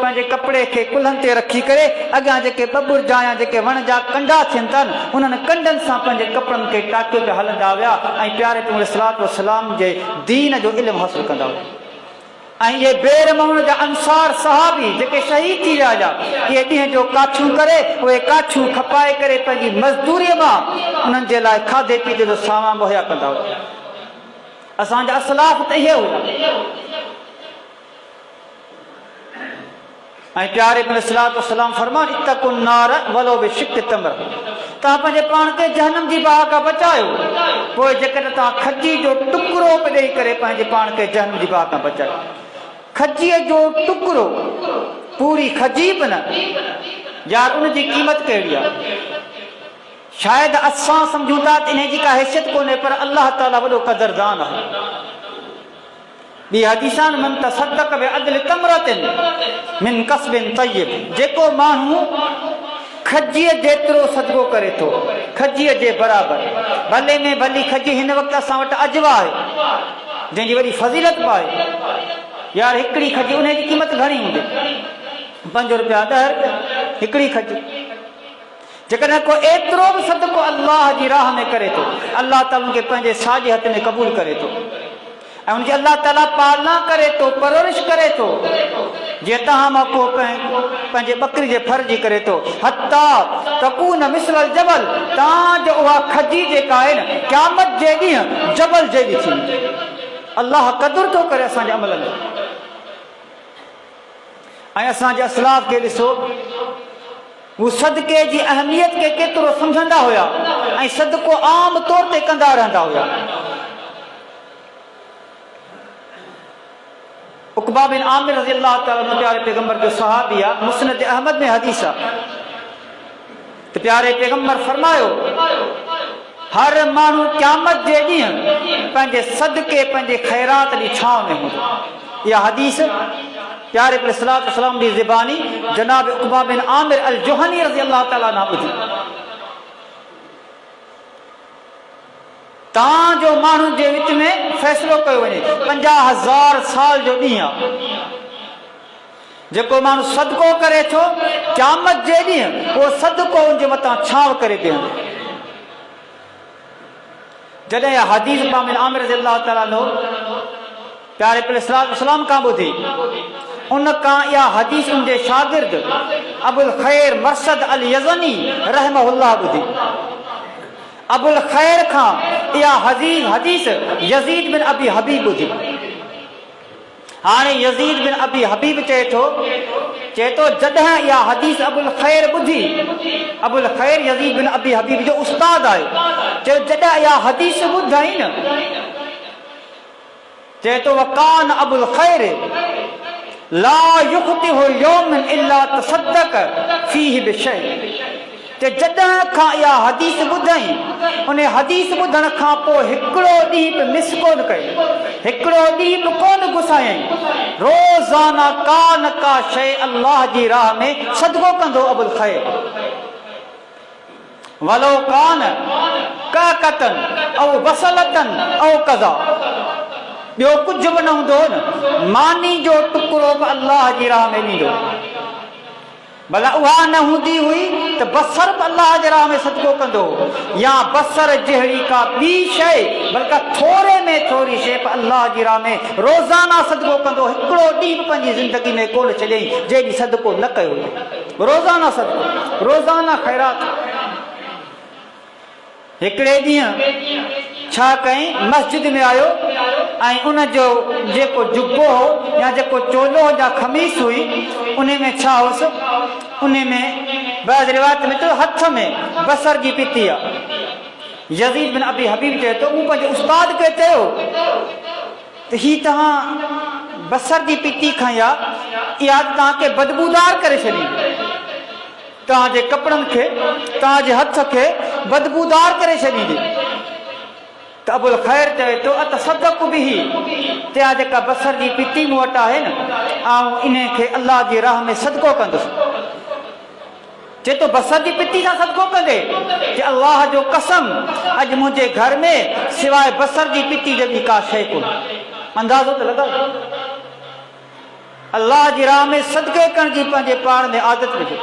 पंहिंजे कपिड़े खे कुल्हनि ते रखी करे अॻियां जेके बबुर जा या जेके वण जा कंडा थियनि था न, उन्हनि कंडनि सां पंहिंजे कपिड़नि खे टाकियो पिया हलंदा हुआ ऐं प्यारे पैगंबर सल्लल्लाहु अलैहि वसल्लम जे दीन जो इल्मु हासिल कंदा हुआ। ऐं इहे बेरमौन जा अंसार सहाबी जेके शहीद थी विया हुआ, इहे ॾींहं जो काछूं करे, उहे काछूं खपाए करे पंहिंजी मज़दूरीअ मां उन्हनि जे लाइ खाधे पीते जो सामान मुहैया कंदा हुआ। असांजा असलाफ त इहे हुआ। ऐं प्यारे पैगंबर सल्लल्लाहु अलैहि वसल्लम फरमान, इत्तकुन नार वलो बिशिक्कि तम्र, तव्हां पंहिंजे पाण खे जहन्नम जी बाहि खां बचायो। पोइ जेकॾहिं तव्हां खजी जो टुकड़ो बि ॾेई करे पंहिंजे पाण खे जहन्नम जी बाहि खां बचायो, खजीअ जो टुकड़ो, पूरी खजी बि न यार, उनजी क़ीमत कहिड़ी आहे? शायदि असां सम्झूं था त इन जी का हैसियत कोन्हे, पर अलाह ताला वॾो क़दरदान आहे। ॿी हदीसान, मन तसद्दक़ बिअदल तमरतिन मिन कसबिन तय्यब, जेको माण्हू खजीअ जेतिरो सदको करे थो, खजीअ जे बराबरि, भले में भली खजी हिन वक़्तु असां वटि अजवा आहे जंहिंजी वॾी फज़ीलत पाए, यार हिकिड़ी खजी उनजी क़ीमत घणी हूंदी? 5 रुपया 10 रुपया हिकिड़ी खजी। जेकॾहिं को एतिरो बि सदको अल्लाह जी राह में करे थो, अल्लाह ताला खे पंहिंजे साॼे हथ में क़बूल करे थो ऐं उनजी अल्लाह ताला पालना करे थो, परवरिश करे थो, जीअं तव्हां मां को पंहिंजे ॿकरी जे फर्ज़ करे थो, हत्ता तकून मिस्लल जबल, तव्हांजो उहा खजी जेका आहे न, क़यामत जे ॾींहुं जबल जहिड़ी थींदी। अल्लाह क़दुरु थो करे असांजे अमल में। ऐं असांजे असलाफ खे ॾिसो, हू सदके जी अहमियत खे केतिरो सम्झंदा हुया ऐं सदको आम तौर ते कंदा रहंदा हुया। उक़बा बिन आमिर रज़ियल्लाहु ताला अन्हु प्यारे पैगंबर जो सहाबी आहे, मुस्नद अहमद में हदीस आहे त प्यारे पैगंबर फरमायो, हर माण्हू क़यामत जे ॾींहुं पंहिंजे सदके पंहिंजे ख़ैरात जी छांव में हूंदो। इहा हदीस प्यारे पैगंबर सल्लल्लाहु अलैहि वसल्लम जी ज़बानी जनाब उक़बा बिन आमिर अल जुहनी रज़ियल्लाहु ताला अन्हु ॿुधी। तव्हांजो माण्हू जे विच में फ़ैसिलो कयो वञे, 50,000 साल जो ॾींहुं आहे, जेको माण्हू सदको करे थो, क़यामत जे ॾींहुं उहो सदको उनजे मथां छांव करे ॾियणो। जॾहिं इहा हदीस उक़बा बिन आमिर रज़ियल्लाहु ताला अन्हु प्यारे पैगंबर सल्लल्लाहु अलैहि वसल्लम खां ॿुधी, उन खां इहा हदीस उनजे शागिर्द अबुल खैर मरसद अल यज़नी रहमहुल्लाह ॿुधी। अबुल खैर खां इहा हदीस यज़ीद बिन अबी हबीब ॿुधी। हाणे यज़ीद बिन अबी हबीब चए थो जॾहिं इहा हदीस अबुल खैर ॿुधी, अबुल खैर यज़ीद बिन अबी हबीब जो उस्ताद आहे, चयो जॾहिं इहा हदीस ॿुधाई न, चए थो वकान अबुल खैर ला युख़्तिहु यौमन इल्ला तसद्दक़ फीहि बिशै, जॾहिं खां इहा हदीस ॿुधाई, उन हदीस ॿुधण खां पोइ हिकिड़ो ॾींहुं बि मिस कोन कयो, हिकिड़ो ॾींहुं बि कोन गुसायई, रोज़ाना का न का शइ अल्लाह जी राह में सदको कंदो अबुल खैर। वलो कान काकतन औ बसलतन औ कज़ा, ॿियो कुझु बि न हूंदो न, मानी जो टुकड़ो बि अल्लाह जी राह में ॾींदो। भला उहा न हूंदी हुई त बसर बि अल्लाह जे राह में सदको कंदो, या बसर जहिड़ी का ॿी शइ, बल्कि थोरे में थोरी शइ बि अल्लाह जी राह में रोज़ाना सदको कंदो। हिकिड़ो ॾींहुं बि पंहिंजी ज़िंदगी में कोन छॾियईं जंहिं ॾींहुं सदको न कयो। रोज़ाना सदको, रोज़ाना ख़ैरात। हिकिड़े ॾींहुं छा कई मस्जिद में आयो ऐं उन जो जेको जुब्बो हो या जेको चोलो हो या खमीस हुई उन में छा होसि, उन में बाज़ रिवायत में तो हथ में बसर जी पिती आहे। यज़ीद बिन अबी हबीब चए थो मूं पंहिंजे उस्ताद खे चयो त ही तव्हां बसर जी पिती खई आहे, इहा तव्हांखे बदबूदार करे छॾींदी, तव्हांजे कपिड़नि खे तव्हांजे हथ खे बदबूदार करे छॾींदी। त अबुल ख़ैर चए थो अतसद्दक़ बिही, त्या जेका बसर जी पिती मूं वटि आहे न ऐं इन खे अलाह जी राह में सदको कंदुसि। चए थो बसर जी पिती सां सदको कंदे कि अल्लाह जो कसम अॼु मुंहिंजे घर में सवाइ बसर जी पिती जे ॿी का शइ कोन्हे। अंदाज़ो त लॻाओ, अल्लाह जी राह में सदके करण जी पंहिंजे पाण में आदत विझो।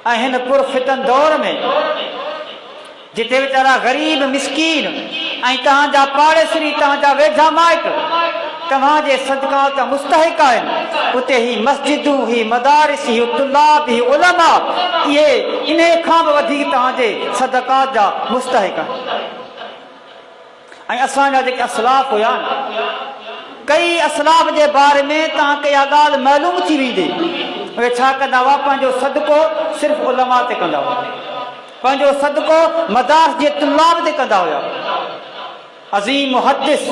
ऐं हिन पुरफितन दौर में जिते वीचारा ग़रीब मिसकीन ऐं तव्हांजा पाड़ेसरी तव्हांजा वेझा माइट तव्हांजे सदका त मुस्तहिक आहिनि, उते ही मस्जिदूं ही मदारिस ही तुल्लाब ही उलमा इहे इन खां बि वधीक तव्हांजे सदकात जा मुस्तहिक आहिनि। ऐं असांजा जेके असलाफ हुया कई असलाफ जे बारे में तव्हांखे इहा ॻाल्हि मालूम थी वेंदी, उहे छा कंदा हुआ, पंहिंजो सदको सिर्फ़ु उलमा ते कंदा हुआ, पंहिंजो सदको मदारिस जे तुल्लाब ते कंदा हुया। अज़ीम मुहद्दिस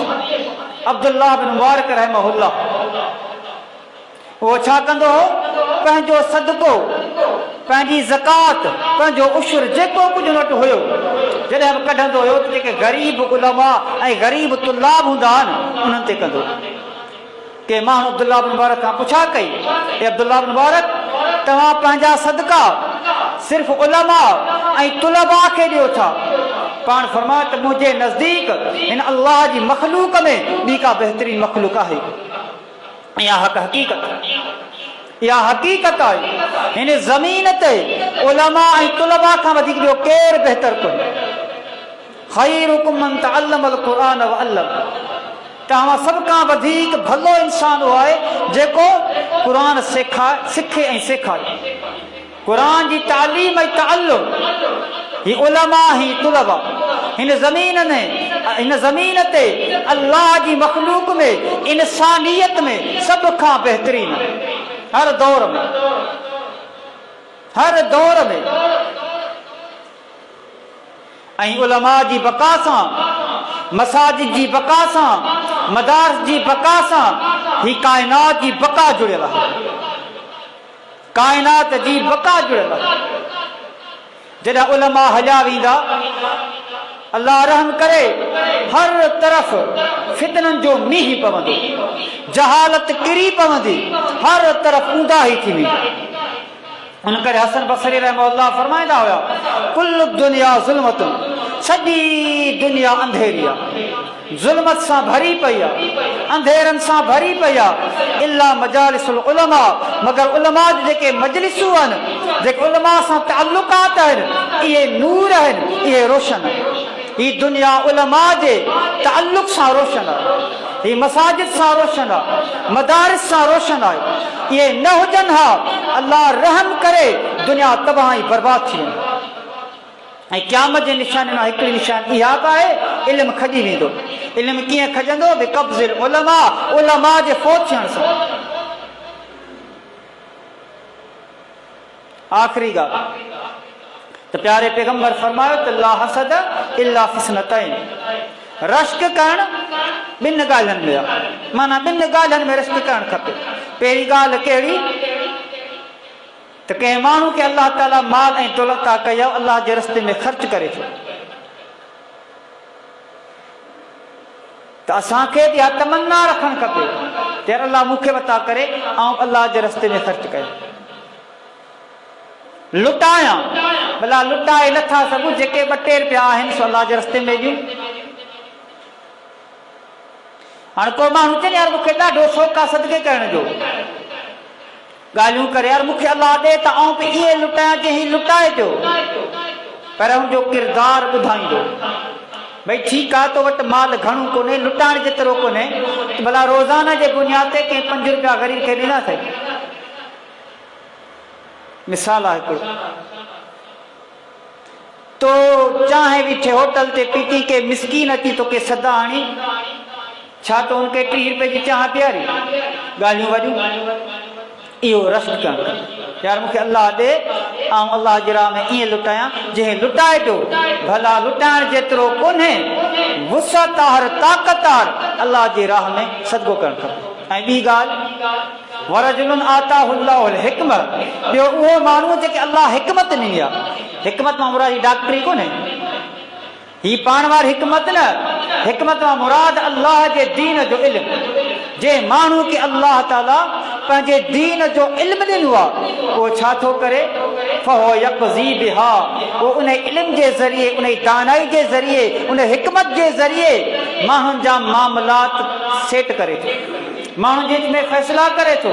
अब्दुल्लाह बिन मुबारक रहमहुल्लाह उहो छा कंदो हो, पंहिंजो सदको पंहिंजी ज़कात पंहिंजो उशुर जेको कुझु वटि हुयो जॾहिं बि कढंदो हुयो त जेके ग़रीब उलमा ऐं ग़रीब तुल्लाब हूंदा आहिनि उन्हनि ते कंदो। के माण्हू अब्दुल्लाह बिन मुबारक खां पुछा कई, हे अब्दुल्लाह बिन मुबारक तव्हां पंहिंजा सदका सिर्फ़ु उलमा ऐं तुलबा खे ॾियो था? पाण फरमायो त मुंहिंजे नज़दीक हिन अल्लाह जी मखलूक में ॿी का बहितरीन मखलूक आहे। इहा हक़ीक़त आहे, हिन ज़मीन ते उलमा ऐं तुलबा खां वधीक ॿियो केरु बहितर कोन्हे। ख़ैरुकुम मन तअल्लमल क़ुरआन व अल्लम, तव्हां सभ खां वधीक भलो इंसान उहो आहे जेको क़ुर सिखे ऐं सेखारे। क़ुर जी तालीम ऐं तअल्लुम ही उलमा ही तुलबा हिन ज़मीन ते अल्लाह जी मखलूक में इंसानियत में सभ खां बहितरीन हर दौर में ऐं उलमा जी बका सां, मसाजिद जी बका सां, मदारिस जी बका सां ही काइनात जी बका जुड़ियल आहे। काइनात जी बका जुड़ियल आहे। जॾहिं उलमा हलिया वेंदा अल्लाह रहम करे हर तरफ़ फितननि जो मींहुं पवंदो, जहालत किरी पवंदी, हर तरफ़ ऊंदाही थी वेंदी। उन करे हसन बसरी रहमहुल्लाह फरमाईंदा हुया, कुल दुनिया ज़ुल्मतुन, सॼी दुनिया अंधेरी आहे, ज़ुल्मत सां भरी पई आहे, अंधेरनि सां भरी पई आहे, इल्ला मजालिसुल उलमा, मगर उलमा जी जेके मजलिसूं आहिनि, जेके उलमा सां ताल्लुकात आहिनि, इहे नूर आहिनि, इहे रोशन आहिनि। ही दुनिया उलमा जे ताल्लुक सां रोशन आहे, ही मसाजिद सां रोशन आहे, मदारिस सां रोशन आहे। इहे न हुजनि हा अल्लाह रहम करे दुनिया तबाह ऐं बर्बाद थी वेंदी। ऐं क़यामत जे निशानी मां हिकिड़ी निशानी इहा बि आहे, इल्मु खॼी वेंदो। इल्मु कीअं खॼंदो? बिक़ब्ज़िल उलमा, उलमा जे फ़ौत थियण सां। आख़िरी ॻाल्हि त प्यारे पैगंबर फरमायो त ला हसद इल्ला फिस्नतैन, रश्क करणु ॿिनि ॻाल्हियुनि में आहे, माना ॿिनि ॻाल्हियुनि में रश्क करणु खपे। पहिरीं ॻाल्हि कहिड़ी त कंहिं माण्हू खे अल्लाह ताला माल ऐं दौलत कई आहे, अल्लाह जे रस्ते में ख़र्च करे थो, त असांखे बि इहा तमन्ना रखणु खपे त अल्लाह मूंखे वता करे ऐं अल्लाह जे रस्ते में ख़र्च कयो। लुटायां भला लुटाए नथा सघूं, जेके 2 रुपया आहिनि सो अल्लाह जे रस्ते में ॾियूं। हाणे को माण्हू चए यार मूंखे ॾाढो शौक़ु आहे सदके करण जो, ॻाल्हियूं करे यार मूंखे अल्लाह ॾे त आउं बि इहे लुटायां जे ही लुटाए जो, पर हुनजो किरदारु ॿुधाईंदो। भई ठीकु आहे तो वटि माल घणो कोन्हे, लुटाइण जेतिरो कोन्हे, भला रोज़ाना जे बुनियाद ते कंहिं 5 रुपया ग़रीब खे ॾिनासीं। मिसाल आहे हिकिड़ो, तो चाहे बीठे होटल ते पीती के मिसकीन अची तो के सदा आणी छा तो उनके 30 रुपए की चाह प्यारी गालियों वालियों इहो रश्क करणु यार मूंखे अल्लाह दे ऐं अल्लाह जी राह में ईअं लुटायां जंहिं लुटाए पियो भला लुटाइण जेतिरो कोन्हे वुसअतार ताक़तार अल्लाह जी राह में सदको करणु खपे। ऐं ॿी ॻाल्हि वरजुलुन आताहुल्लाहुल हिकमत ॿियो उहो माण्हू जेके अल्लाह हिकमत ॾिनी आहे। हिकमत मां मुराद डॉक्टरी कोन्हे ही पाण वारी हिकमत न हिकमत मां मुराद अल्लाह जे दीन जो इल्म जे माण्हू खे अल्लाह ताला पंहिंजे दीन जो इल्म ॾिनो आहे उहो छा थो करे फहो यक़ज़ी बिहा उहो उन इल्म जे ज़रिए उन दानाई जे ज़रिए उन हिकमत जे ज़रिए माण्हुनि जा मामलात सेट करे थो माण्हुनि जे में फ़ैसिला करे थो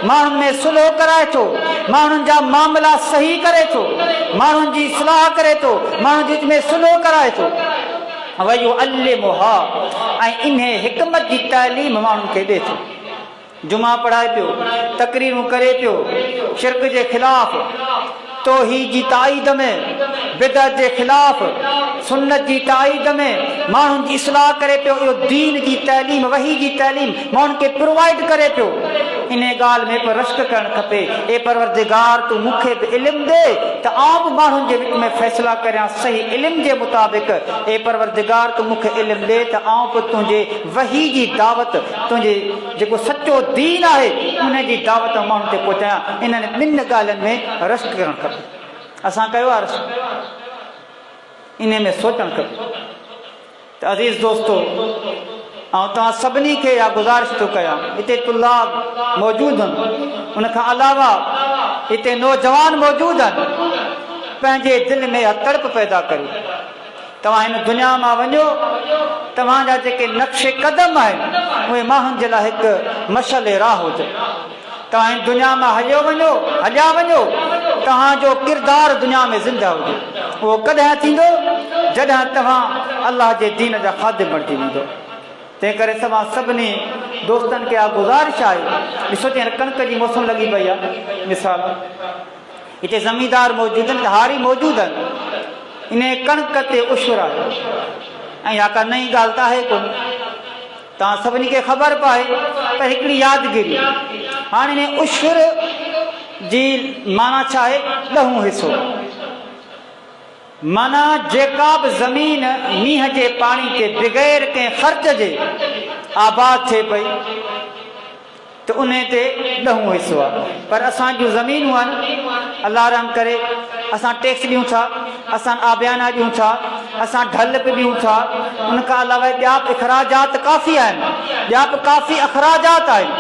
माण्हुनि में सुलह कराए थो माण्हुनि जा मामला सही करे थो माण्हुनि जी इस्लाह करे थो माण्हुनि जे में सुलह कराए थो वयो अल्लिमुहा ऐं इन हिकमत जी तालीम माण्हुनि खे ॾिए थो। जुमा पढ़ाए पियो तकरीरूं करे पियो शिरक जे ख़िलाफ़ तौहीद जी ताईद में बिदअत जे ख़िलाफ़ सुन्नत जी ताईद में माण्हुनि जी इस्लाह करे पियो इहो दीन जी तालीम वही जी तालीम माण्हुनि खे प्रोवाइड करे पियो। इन ॻाल्हि में पर रश्क करणु खपे ए परवरदिगार तूं मूंखे बि इल्मु ॾे त आउं बि माण्हुनि जे विच में फ़ैसिला करियां सही इल्म जे मुताबिक़। ए परवरदिगार तूं मूंखे इल्मु ॾे त आउं बि तुंहिंजे वही जी दावत तुंहिंजे जेको सचो दीन आहे उन जी दावत माण्हुनि ते पहुचायां। इन्हनि ॿिनि ॻाल्हियुनि में रश्क करणु खपे। असां कयो आहे रश्क इन में सोचणु खपे। त अज़ीज़ दोस्तो ऐं तव्हां सभिनी खे इहा गुज़ारिश थो कयां हिते तुलाब मौजूदु आहिनि उनखां अलावा हिते नौजवान मौजूदु आहिनि पंहिंजे दिलि में तड़प पैदा करियो। तव्हां हिन दुनिया मां वञो तव्हांजा जेके नक्शे क़दम आहिनि उहे माण्हुनि जे लाइ हिकु मशल राह हुजे। तव्हां हिन दुनिया मां हलिया वञो तव्हांजो किरदारु दुनिया में ज़िंदा हुजे। उहो कॾहिं थींदो जॾहिं तव्हां अल्लाह जे दीन जा ख़ादिम बणिजी वेंदो। तंहिं करे तव्हां सभिनी दोस्तनि खे गुज़ारिश आहे ॾिसो त कणिक जी मौसम लॻी पई आहे मिसाल हिते ज़मींदार मौजूदु आहिनि हारी मौजूदु आहिनि इन कणिक ते उशर आहे ऐं इहा का नई ॻाल्हि त आहे कोन तव्हां सभिनी खे ख़बर पए पर हिकिड़ी यादगिरी हाणे इन उशर जी माना छा आहे ॾहों हिसो माना जेका बि ज़मीन मींहं जे पाणी ते बग़ैर कंहिं ख़र्च जे आबाद थिए पई त उन ते ॾहों हिसो आहे। पर असां जूं ज़मीनूं आहिनि अल्लाह रहम करे असां टैक्स ॾियूं था असां आबियाना ॾियूं था असां ढल बि ॾियूं था उनखां अलावा ॿिया बि अख़राजात काफ़ी आहिनि ॿिया बि काफ़ी अख़राजात आहिनि।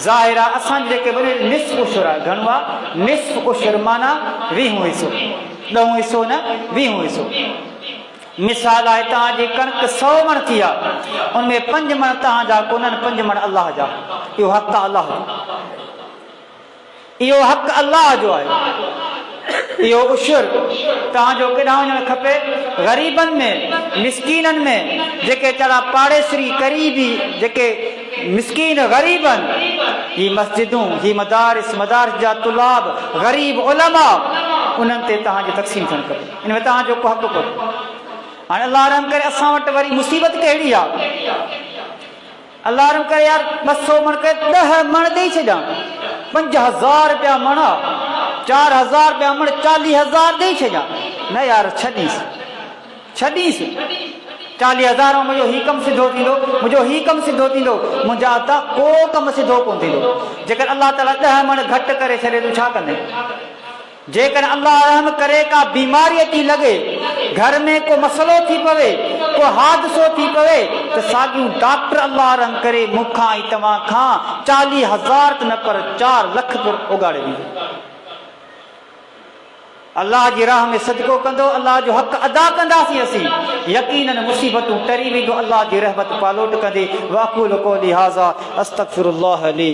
ज़ाहिर आहे असांजे जेके वॾे निस्फ़ उशर आहे घणो आहे निस्फ़ उशर माना 20 हिसो ॾहों हिसो न 20 हिसो। मिसाल आहे तव्हांजी कणिक 100 मण थी आहे उनमें 5 मण तव्हांजा कोन्हनि 5 मण अलाह जा। इहो हक़ अलाह जो इहो हक़ अलाह जो आहे। इहो उशर तव्हांजो केॾांहुं वञणु खपे ग़रीबनि में मिसकीननि में जेके तव्हां पाड़ेसरी क़रीबी जेके मिसकीन ग़रीब आहिनि ही मस्जिदूं ही मदारिस जा तुलाब ग़रीब उलमा उन्हनि ते तव्हांजी तक़सीम थियणु खपे। इन में तव्हांजो को हक़ कोन्हे। हाणे अल्लाह रहम करे असां वटि वरी मुसीबत कहिड़ी आहे अल्लाह रहम करे यार 200 मण करे 10 मण ॾेई छॾियां 5000 रुपया मण 4000 रुपया मण 40000 ॾेई छॾियां न यार छॾीस 40,000 मुंहिंजो ही कमु सिधो थींदो मुंहिंजा त को कमु सिधो कोन थींदो। जेकर अल्लाह ताला 10 मण घटि करे छॾे तूं छा कंदे जेकर अल्लाह रहम करे का बीमारी अची लॻे घर में को मसलो थी पवे को हादसो थी पवे त साॻियूं डॉक्टर अल्लाह रहम करे मूंखां ऐं तव्हां खां 40,000 त न पर 4 लख उगाड़े ॾींदो। अल्लाह जी राह में सदको कंदो अल्लाह जो हक़ अदा कंदासीं असीं यकीनन मुसीबतूं टरी वेंदो अल्लाह जी रहमत पालोट कंदे। वाक़ूलु क़ौली हाज़ा अस्तग़फिरुल्लाह ली।